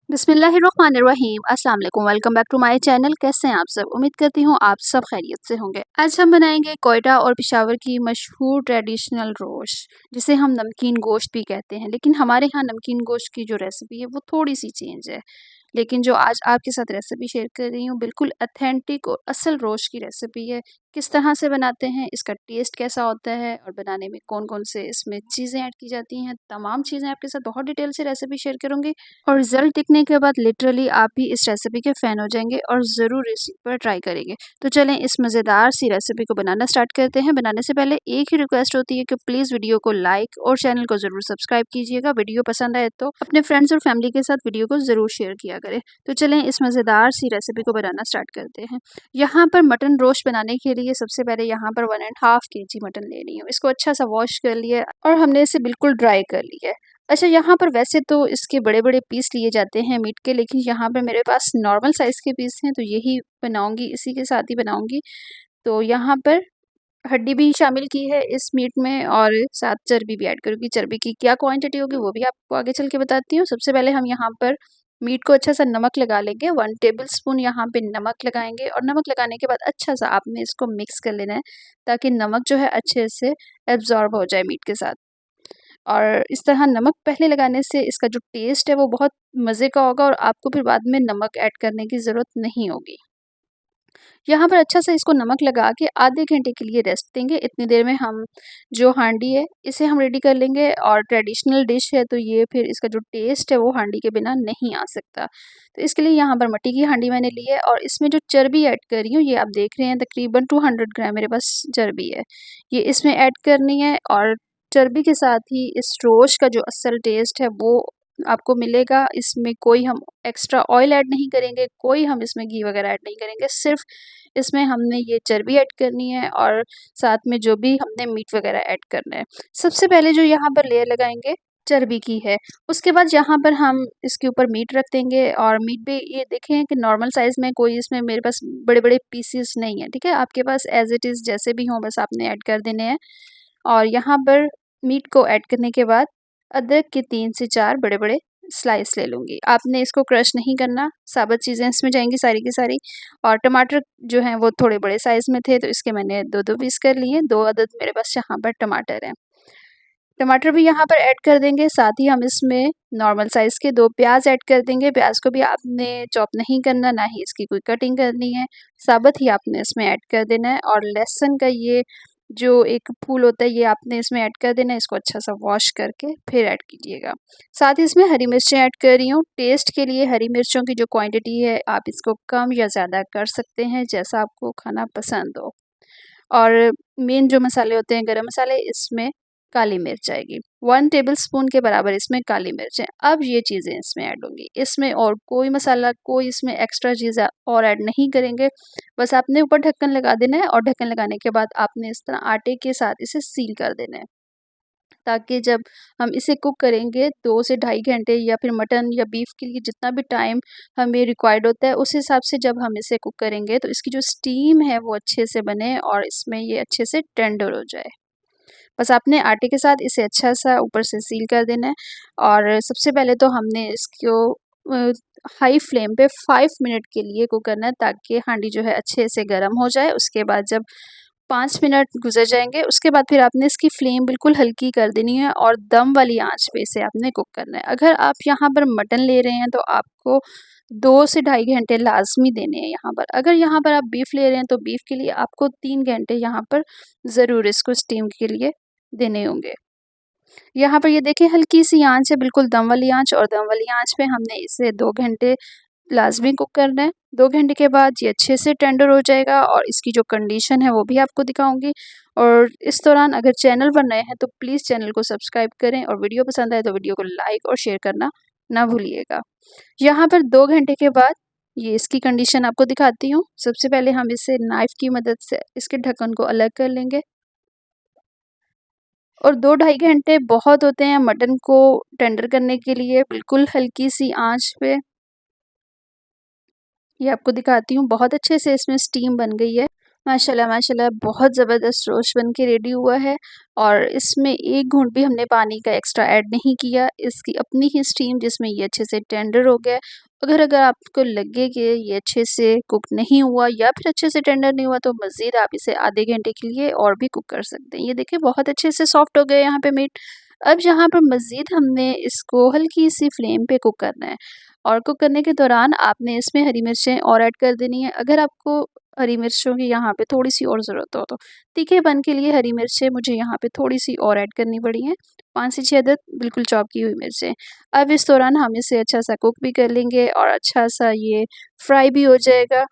बिस्मिल्लाहिर्रहमानिर्रहीम अस्सलाम वालेकुम। Welcome back to my channel. कैसे हैं आप सब? उम्मीद करती हूँ आप सब खैरियत से होंगे। आज हम बनाएंगे कोयटा और पेशावर की मशहूर ट्रेडिशनल रोस्ट, जिसे हम नमकीन गोश्त भी कहते हैं, लेकिन हमारे यहाँ नमकीन गोश्त की जो रेसिपी है वो थोड़ी सी चेंज है। लेकिन जो आज आपके साथ रेसिपी शेयर कर रही हूँ बिल्कुल अथेंटिक और असल रोस्ट की रेसिपी है। किस तरह से बनाते हैं, इसका टेस्ट कैसा होता है और बनाने में कौन कौन से इसमें चीज़ें ऐड की जाती हैं, तमाम चीज़ें आपके साथ बहुत डिटेल से रेसिपी शेयर करूँगी। और रिजल्ट दिखने के बाद लिटरली आप भी इस रेसिपी के फ़ैन हो जाएंगे और ज़रूर इस पर ट्राई करेंगे। तो चलें इस मज़ेदार सी रेसिपी को बनाना स्टार्ट करते हैं। बनाने से पहले एक ही रिक्वेस्ट होती है कि प्लीज़ वीडियो को लाइक और चैनल को ज़रूर सब्सक्राइब कीजिएगा। वीडियो पसंद आए तो अपने फ्रेंड्स और फैमिली के साथ वीडियो को ज़रूर शेयर किया करें। तो चलें इस मज़ेदार सी रेसिपी को बनाना स्टार्ट करते हैं। यहाँ पर मटन रोस्ट बनाने के लिए सबसे पहले यहाँ पर 1.5 केजी मटन ले रही हूँ। इसको अच्छा सा वॉश कर लिया और हमने इसे बिल्कुल ड्राई कर लिया है। अच्छा, यहाँ पर वैसे तो इसके बड़े-बड़े पीस लिए जाते हैं मीट के, लेकिन यहाँ पर मेरे पास नॉर्मल साइज़ के पीस हैं, तो यही बनाऊँगी, इसी के साथ ही बनाऊँगी। तो यहाँ पर हड्डी भी शामिल की है इस मीट में और साथ चर्बी भी ऐड करूँगी। चर्बी की क्या क्वांटिटी होगी वो भी आपको आगे चल के बताती हूँ। सबसे पहले हम यहाँ पर मीट को अच्छा सा नमक लगा लेंगे। 1 टेबलस्पून यहाँ पे नमक लगाएँगे और नमक लगाने के बाद अच्छा सा आपने इसको मिक्स कर लेना है, ताकि नमक जो है अच्छे से एब्ज़ॉर्ब हो जाए मीट के साथ। और इस तरह नमक पहले लगाने से इसका जो टेस्ट है वो बहुत मज़े का होगा और आपको फिर बाद में नमक ऐड करने की ज़रूरत नहीं होगी। यहाँ पर अच्छा सा इसको नमक लगा के आधे घंटे के लिए रेस्ट देंगे। इतनी देर में हम जो हांडी है इसे हम रेडी कर लेंगे और ट्रेडिशनल डिश है, तो ये फिर इसका जो टेस्ट है वो हांडी के बिना नहीं आ सकता। तो इसके लिए यहाँ पर मिट्टी की हांडी मैंने ली है और इसमें जो चर्बी ऐड कर रही हूँ ये आप देख रहे हैं तकरीबन 200 ग्राम मेरे पास चर्बी है। ये इसमें ऐड करनी है और चर्बी के साथ ही इस रोस्ट का जो असल टेस्ट है वो आपको मिलेगा। इसमें कोई हम एक्स्ट्रा ऑयल ऐड नहीं करेंगे, कोई हम इसमें घी वगैरह ऐड नहीं करेंगे, सिर्फ़ इसमें हमने ये चर्बी ऐड करनी है और साथ में जो भी हमने मीट वगैरह ऐड करना है। सबसे पहले जो यहाँ पर लेयर लगाएँगे चर्बी की है, उसके बाद यहाँ पर हम इसके ऊपर मीट रख देंगे और मीट भी ये देखें कि नॉर्मल साइज़ में, कोई इसमें मेरे पास बड़े-बड़े पीसेस नहीं है, ठीक है? आपके पास एज़ इट इज़ जैसे भी हों बस आपने ऐड कर देने हैं। और यहाँ पर मीट को ऐड करने के बाद अदरक के 3 से 4 बड़े-बड़े स्लाइस ले लूँगी। आपने इसको क्रश नहीं करना, साबुत चीज़ें इसमें जाएँगी सारी की सारी। और टमाटर जो हैं वो थोड़े बड़े साइज़ में थे, तो इसके मैंने 2-2 पीस कर लिए, 2 अदद मेरे पास यहाँ पर टमाटर हैं। टमाटर भी यहाँ पर ऐड कर देंगे, साथ ही हम इसमें नॉर्मल साइज़ के 2 प्याज़ ऐड कर देंगे। प्याज़ को भी आपने चॉप नहीं करना, ना ही इसकी कोई कटिंग करनी है, साबुत ही आपने इसमें ऐड कर देना है। और लहसुन का ये जो एक फूल होता है ये आपने इसमें ऐड कर देना है, इसको अच्छा सा वॉश करके फिर ऐड कीजिएगा। साथ ही इसमें हरी मिर्चें ऐड कर रही हूँ, टेस्ट के लिए हरी मिर्चों की जो क्वांटिटी है आप इसको कम या ज़्यादा कर सकते हैं, जैसा आपको खाना पसंद हो। और मेन जो मसाले होते हैं गरम मसाले, इसमें काली मिर्च आएगी, 1 टेबलस्पून के बराबर इसमें काली मिर्च है। अब ये चीज़ें इसमें ऐड होंगी, इसमें और कोई मसाला, कोई इसमें एक्स्ट्रा चीज़ और ऐड नहीं करेंगे। बस आपने ऊपर ढक्कन लगा देना है और ढक्कन लगाने के बाद आपने इस तरह आटे के साथ इसे सील कर देना है, ताकि जब हम इसे कुक करेंगे 2 से ढाई घंटे या फिर मटन या बीफ के लिए जितना भी टाइम हमें रिक्वायर्ड होता है, उस हिसाब से जब हम इसे कुक करेंगे तो इसकी जो स्टीम है वो अच्छे से बने और इसमें ये अच्छे से टेंडर हो जाए। बस आपने आटे के साथ इसे अच्छा-सा ऊपर से सील कर देना है। और सबसे पहले तो हमने इसको हाई फ्लेम पे 5 मिनट के लिए कुक करना है, ताकि हांडी जो है अच्छे से गर्म हो जाए। उसके बाद जब 5 मिनट गुज़र जाएँगे, उसके बाद फिर आपने इसकी फ्लेम बिल्कुल हल्की कर देनी है और दम वाली आँच पे इसे आपने कुक करना है। अगर आप यहाँ पर मटन ले रहे हैं तो आपको 2 से ढाई घंटे लाज़मी देने हैं यहाँ पर। अगर यहाँ पर आप बीफ ले रहे हैं तो बीफ के लिए आपको 3 घंटे यहाँ पर ज़रूर इसको स्टीम के लिए देने होंगे। यहाँ पर ये देखिए हल्की-सी आँच है, बिल्कुल दम वाली आँच, और दम वाली आँच पे हमने इसे 2 घंटे लाज़मी कुक करना है। 2 घंटे के बाद ये अच्छे से टेंडर हो जाएगा और इसकी जो कंडीशन है वो भी आपको दिखाऊँगी। और इस दौरान अगर चैनल पर नए हैं तो प्लीज़ चैनल को सब्सक्राइब करें और वीडियो पसंद आए तो वीडियो को लाइक और शेयर करना ना भूलिएगा। यहाँ पर 2 घंटे के बाद ये इसकी कंडीशन आपको दिखाती हूँ। सबसे पहले हम इसे नाइफ़ की मदद से इसके ढक्कन को अलग कर लेंगे। और 2 ढाई घंटे बहुत होते हैं मटन को टेंडर करने के लिए, बिल्कुल हल्की-सी आँच पे। ये आपको दिखाती हूँ, बहुत अच्छे से इसमें स्टीम बन गई है। माशाल्लाह माशाल्लाह बहुत ज़बरदस्त रोस्ट बन के रेडी हुआ है और इसमें एक घूंट भी हमने पानी का एक्स्ट्रा ऐड नहीं किया। इसकी अपनी ही स्टीम जिसमें ये अच्छे से टेंडर हो गया है। अगर अगर आपको लगे कि ये अच्छे से कुक नहीं हुआ या फिर अच्छे से टेंडर नहीं हुआ तो मज़ीद आप इसे आधे घंटे के लिए और भी कुक कर सकते हैं। ये देखिए बहुत अच्छे से सॉफ्ट हो गया यहाँ पे मीट। अब यहाँ पर मज़ीद हमने इसको हल्की सी फ्लेम पे कुक करना है और कुक करने के दौरान आपने इसमें हरी मिर्चें और ऐड कर देनी है। अगर आपको हरी मिर्चों की यहाँ पे थोड़ी-सी और ज़रूरत हो तो तीखेपन के लिए हरी मिर्चें मुझे यहाँ पे थोड़ी-सी और ऐड करनी पड़ी हैं। 5 से 6 अदद बिल्कुल चॉप की हुई मिर्चें। अब इस दौरान हम इसे अच्छा-सा कुक भी कर लेंगे और अच्छा-सा ये फ्राई भी हो जाएगा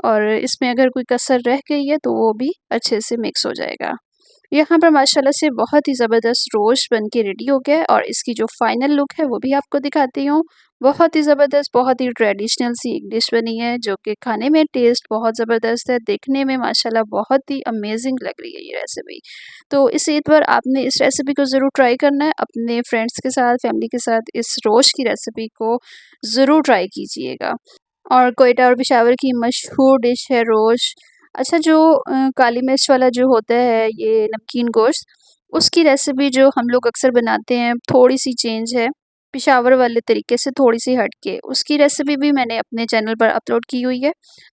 और इसमें अगर कोई कसर रह गई है तो वो भी अच्छे से मिक्स हो जाएगा। यहाँ पर माशाल्लाह से बहुत ही ज़बरदस्त रोस्ट बन के रेडी हो गया है और इसकी जो फाइनल लुक है वो भी आपको दिखाती हूँ। बहुत ही ज़बरदस्त, बहुत ही ट्रेडिशनल सी एक डिश बनी है जो कि खाने में टेस्ट बहुत ज़बरदस्त है, दिखने में माशाल्लाह बहुत ही अमेज़िंग लग रही है ये रेसिपी। तो इस ईद पर आपने इस रेसिपी को ज़रूर ट्राई करना है, अपने फ्रेंड्स के साथ, फैमिली के साथ इस रोस्ट की रेसिपी को ज़रूर ट्राई कीजिएगा। और क्वेटा और पेशावर की मशहूर डिश है रोस्ट। अच्छा जो काली मिर्च वाला जो होता है ये नमकीन गोश्त, उसकी रेसिपी जो हम लोग अक्सर बनाते हैं थोड़ी-सी चेंज है, पेशावर वाले तरीके से थोड़ी-सी हट के। उसकी रेसिपी भी मैंने अपने चैनल पर अपलोड की हुई है,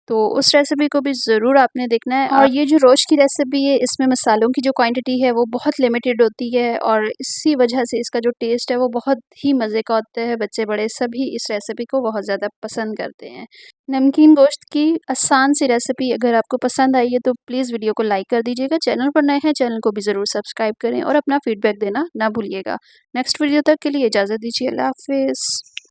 तो उस रेसिपी को भी ज़रूर आपने देखना है। और ये जो रोस्ट की रेसिपी है इसमें मसालों की जो क्वांटिटी है वो बहुत लिमिटेड होती है और इसी वजह से इसका जो टेस्ट है वो बहुत ही मज़े का होता है। बच्चे बड़े सभी इस रेसिपी को बहुत ज़्यादा पसंद करते हैं। नमकीन गोश्त की आसान सी रेसिपी अगर आपको पसंद आई है तो प्लीज़ वीडियो को लाइक कर दीजिएगा। चैनल पर नए हैं चैनल को भी ज़रूर सब्सक्राइब करें और अपना फीडबैक देना ना भूलिएगा। नेक्स्ट वीडियो तक के लिए इजाज़त दीजिए। अल्लाह हाफ़िज़।